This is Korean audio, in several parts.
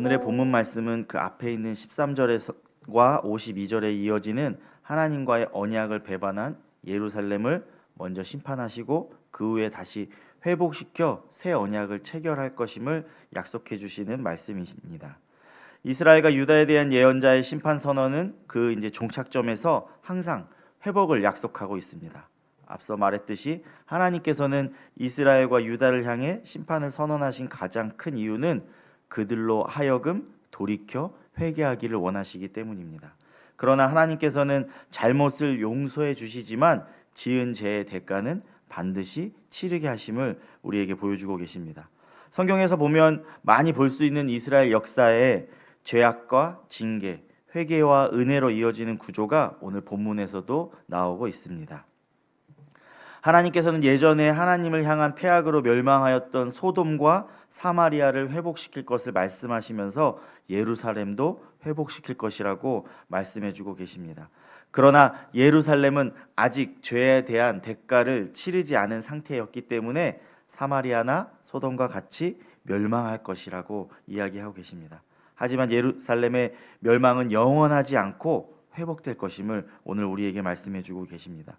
오늘의 본문 말씀은 그 앞에 있는 13절과 52절에 이어지는 하나님과의 언약을 배반한 예루살렘을 먼저 심판하시고 그 후에 다시 회복시켜 새 언약을 체결할 것임을 약속해 주시는 말씀이십니다. 이스라엘과 유다에 대한 예언자의 심판 선언은 그 이제 종착점에서 항상 회복을 약속하고 있습니다. 앞서 말했듯이 하나님께서는 이스라엘과 유다를 향해 심판을 선언하신 가장 큰 이유는 그들로 하여금 돌이켜 회개하기를 원하시기 때문입니다. 그러나 하나님께서는 잘못을 용서해 주시지만 지은 죄의 대가는 반드시 치르게 하심을 우리에게 보여주고 계십니다. 성경에서 보면 많이 볼 수 있는 이스라엘 역사에 죄악과 징계, 회개와 은혜로 이어지는 구조가 오늘 본문에서도 나오고 있습니다. 하나님께서는 예전에 하나님을 향한 패악으로 멸망하였던 소돔과 사마리아를 회복시킬 것을 말씀하시면서 예루살렘도 회복시킬 것이라고 말씀해 주고 계십니다. 그러나 예루살렘은 아직 죄에 대한 대가를 치르지 않은 상태였기 때문에 사마리아나 소돔과 같이 멸망할 것이라고 이야기하고 계십니다. 하지만 예루살렘의 멸망은 영원하지 않고 회복될 것임을 오늘 우리에게 말씀해 주고 계십니다.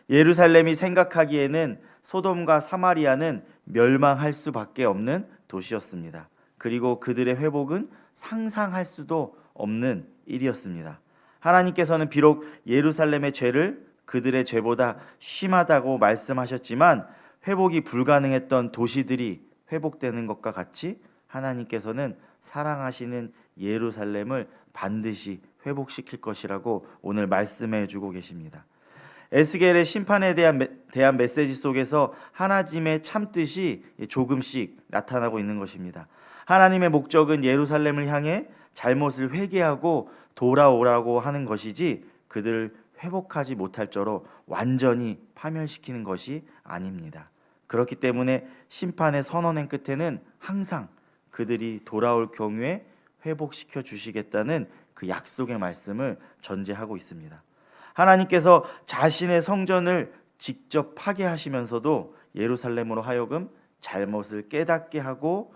예루살렘이 생각하기에는 소돔과 사마리아는 멸망할 수밖에 없는 도시였습니다. 그리고 그들의 회복은 상상할 수도 없는 일이었습니다. 하나님께서는 비록 예루살렘의 죄를 그들의 죄보다 심하다고 말씀하셨지만 회복이 불가능했던 도시들이 회복되는 것과 같이 하나님께서는 사랑하시는 예루살렘을 반드시 회복시킬 것이라고 오늘 말씀해 주고 계십니다. 에스겔의 심판에 대한 메시지 속에서 하나님의 참뜻이 조금씩 나타나고 있는 것입니다. 하나님의 목적은 예루살렘을 향해 잘못을 회개하고 돌아오라고 하는 것이지 그들을 회복하지 못할 저로 완전히 파멸시키는 것이 아닙니다. 그렇기 때문에 심판의 선언의 끝에는 항상 그들이 돌아올 경우에 회복시켜 주시겠다는 그 약속의 말씀을 전제하고 있습니다. 하나님께서 자신의 성전을 직접 파괴하시면서도 예루살렘으로 하여금 잘못을 깨닫게 하고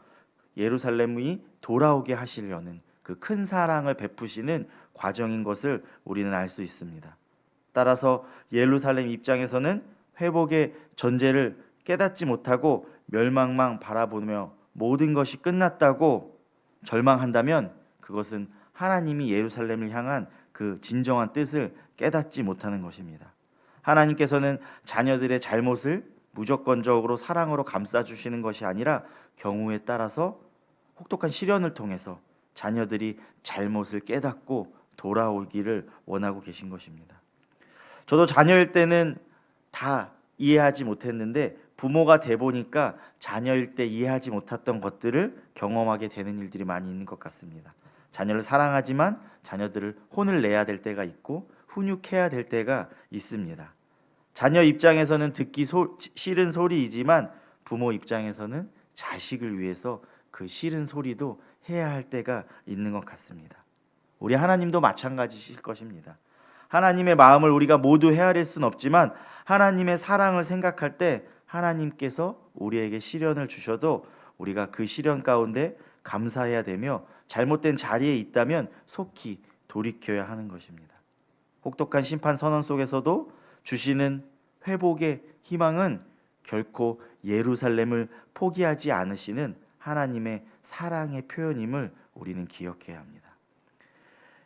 예루살렘이 돌아오게 하시려는 그 큰 사랑을 베푸시는 과정인 것을 우리는 알 수 있습니다. 따라서 예루살렘 입장에서는 회복의 전제를 깨닫지 못하고 멸망만 바라보며 모든 것이 끝났다고 절망한다면 그것은 하나님이 예루살렘을 향한 그 진정한 뜻을 깨닫지 못하는 것입니다. 하나님께서는 자녀들의 잘못을 무조건적으로 사랑으로 감싸주시는 것이 아니라 경우에 따라서 혹독한 시련을 통해서 자녀들이 잘못을 깨닫고 돌아오기를 원하고 계신 것입니다. 저도 자녀일 때는 다 이해하지 못했는데 부모가 돼 보니까 자녀일 때 이해하지 못했던 것들을 경험하게 되는 일들이 많이 있는 것 같습니다. 자녀를 사랑하지만 자녀들을 혼을 내야 될 때가 있고 훈육해야 될 때가 있습니다. 자녀 입장에서는 듣기 싫은 소리이지만 부모 입장에서는 자식을 위해서 그 싫은 소리도 해야 할 때가 있는 것 같습니다. 우리 하나님도 마찬가지실 것입니다. 하나님의 마음을 우리가 모두 헤아릴 수는 없지만 하나님의 사랑을 생각할 때 하나님께서 우리에게 시련을 주셔도 우리가 그 시련 가운데 감사해야 되며 잘못된 자리에 있다면 속히 돌이켜야 하는 것입니다. 혹독한 심판 선언 속에서도 주시는 회복의 희망은 결코 예루살렘을 포기하지 않으시는 하나님의 사랑의 표현임을 우리는 기억해야 합니다.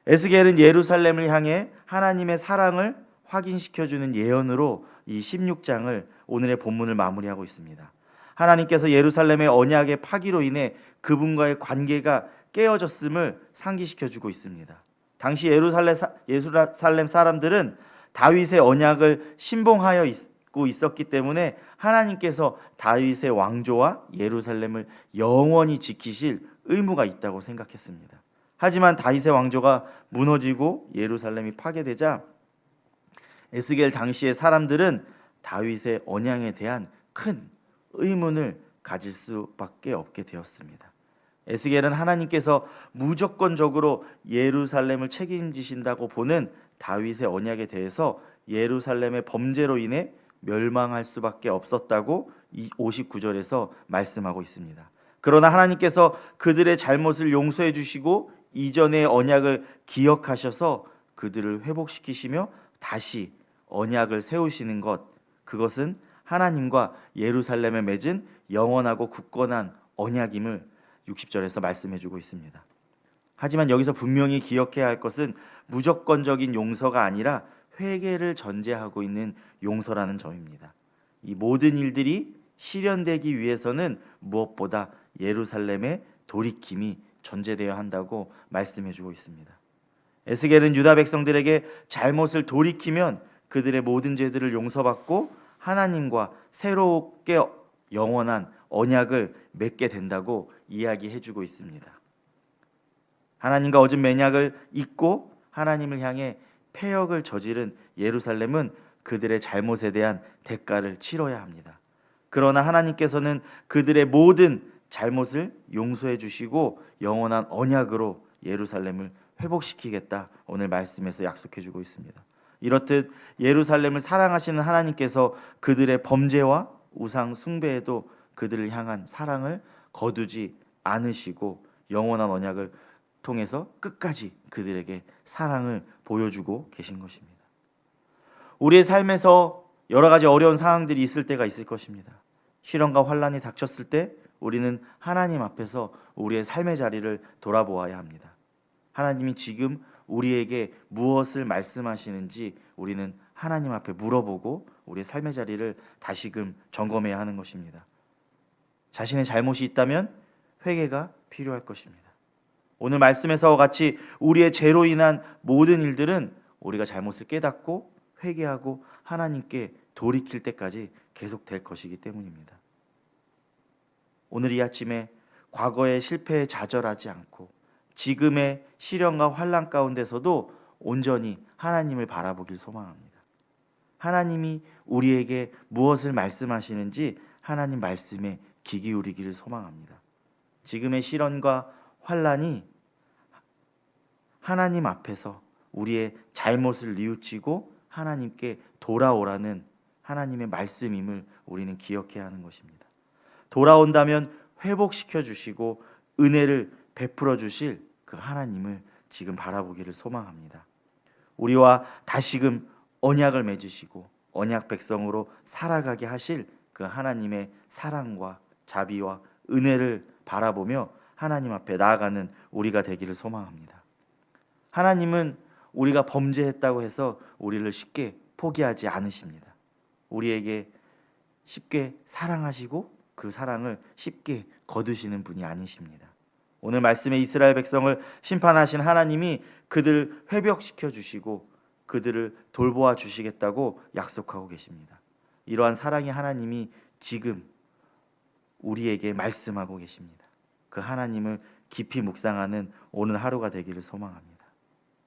에스겔은 예루살렘을 향해 하나님의 사랑을 확인시켜주는 예언으로 이 16장을 오늘의 본문을 마무리하고 있습니다. 하나님께서 예루살렘의 언약의 파기로 인해 그분과의 관계가 깨어졌음을 상기시켜주고 있습니다. 당시 예루살렘 사람들은 다윗의 언약을 신봉하여 있고 있었기 때문에 하나님께서 다윗의 왕조와 예루살렘을 영원히 지키실 의무가 있다고 생각했습니다. 하지만 다윗의 왕조가 무너지고 예루살렘이 파괴되자 에스겔 당시의 사람들은 다윗의 언약에 대한 큰 의문을 가질 수밖에 없게 되었습니다. 에스겔은 하나님께서 무조건적으로 예루살렘을 책임지신다고 보는 다윗의 언약에 대해서 예루살렘의 범죄로 인해 멸망할 수밖에 없었다고 59절에서 말씀하고 있습니다. 그러나 하나님께서 그들의 잘못을 용서해 주시고 이전의 언약을 기억하셔서 그들을 회복시키시며 다시 언약을 세우시는 것, 그것은 하나님과 예루살렘에 맺은 영원하고 굳건한 언약임을 60절에서 말씀해 주고 있습니다. 하지만 여기서 분명히 기억해야 할 것은 무조건적인 용서가 아니라 회개를 전제하고 있는 용서라는 점입니다. 이 모든 일들이 실현되기 위해서는 무엇보다 예루살렘의 돌이킴이 전제되어야 한다고 말씀해 주고 있습니다. 에스겔은 유다 백성들에게 잘못을 돌이키면 그들의 모든 죄들을 용서받고 하나님과 새롭게 영원한 언약을 맺게 된다고 이야기해 주고 있습니다. 하나님과 맺은 맹약을 잊고 하나님을 향해 패역을 저지른 예루살렘은 그들의 잘못에 대한 대가를 치러야 합니다. 그러나 하나님께서는 그들의 모든 잘못을 용서해 주시고 영원한 언약으로 예루살렘을 회복시키겠다, 오늘 말씀에서 약속해 주고 있습니다. 이렇듯 예루살렘을 사랑하시는 하나님께서 그들의 범죄와 우상 숭배에도 그들을 향한 사랑을 거두지 않으시고 영원한 언약을 통해서 끝까지 그들에게 사랑을 보여주고 계신 것입니다. 우리의 삶에서 여러 가지 어려운 상황들이 있을 때가 있을 것입니다. 시련과 환난이 닥쳤을 때 우리는 하나님 앞에서 우리의 삶의 자리를 돌아보아야 합니다. 하나님이 지금 우리에게 무엇을 말씀하시는지 우리는 하나님 앞에 물어보고 우리의 삶의 자리를 다시금 점검해야 하는 것입니다. 자신의 잘못이 있다면 회개가 필요할 것입니다. 오늘 말씀에서와 같이 우리의 죄로 인한 모든 일들은 우리가 잘못을 깨닫고 회개하고 하나님께 돌이킬 때까지 계속될 것이기 때문입니다. 오늘 이 아침에 과거의 실패에 좌절하지 않고 지금의 시련과 환난 가운데서도 온전히 하나님을 바라보길 소망합니다. 하나님이 우리에게 무엇을 말씀하시는지 하나님 말씀에 귀 기울이기를 소망합니다. 지금의 시련과 환난이 하나님 앞에서 우리의 잘못을 뉘우치고 하나님께 돌아오라는 하나님의 말씀임을 우리는 기억해야 하는 것입니다. 돌아온다면 회복시켜 주시고 은혜를 베풀어 주실 그 하나님을 지금 바라보기를 소망합니다. 우리와 다시금 언약을 맺으시고 언약 백성으로 살아가게 하실 그 하나님의 사랑과 자비와 은혜를 바라보며 하나님 앞에 나아가는 우리가 되기를 소망합니다. 하나님은 우리가 범죄했다고 해서 우리를 쉽게 포기하지 않으십니다. 우리에게 쉽게 사랑하시고 그 사랑을 쉽게 거두시는 분이 아니십니다. 오늘 말씀에 이스라엘 백성을 심판하신 하나님이 그들을 회복시켜 주시고 그들을 돌보아 주시겠다고 약속하고 계십니다. 이러한 사랑의 하나님이 지금 우리에게 말씀하고 계십니다. 그 하나님을 깊이 묵상하는 오늘 하루가 되기를 소망합니다.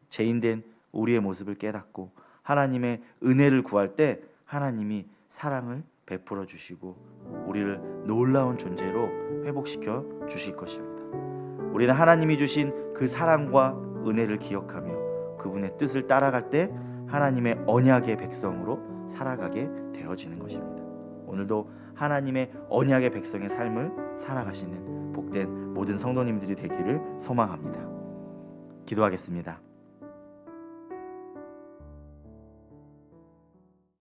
죄인된 우리의 모습을 깨닫고 하나님의 은혜를 구할 때 하나님이 사랑을 베풀어 주시고 우리를 놀라운 존재로 회복시켜 주실 것입니다. 우리는 하나님이 주신 그 사랑과 은혜를 기억하며 그분의 뜻을 따라갈 때 하나님의 언약의 백성으로 살아가게 되어지는 것입니다. 오늘도 하나님의 언약의 백성의 삶을 살아가시는 복된 모든 성도님들이 되기를 소망합니다. 기도하겠습니다.